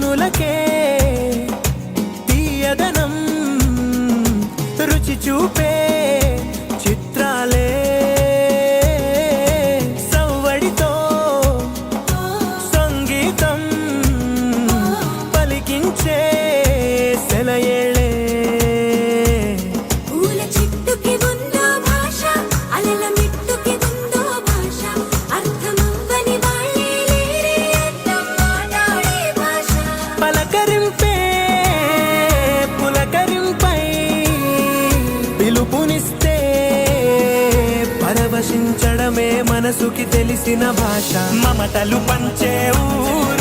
కన్నులకే తీయదనం రుచి చూపే చిత్రాలే సవ్వడితో సంగీతం పలికించే సెలయేళే పూల చెట్టుకి ఉందో భాష అలల మిట్టుకి ఉందో భాష అర్థమవ్వని వాళ్ళే లేరే అర్థం మాట్లాడే భాష పలకరింపే పులకరింపై పిలుపునిస్తే పరవశించడమే మనసుకి తెలిసిన భాష మమతలు పంచే ఊరు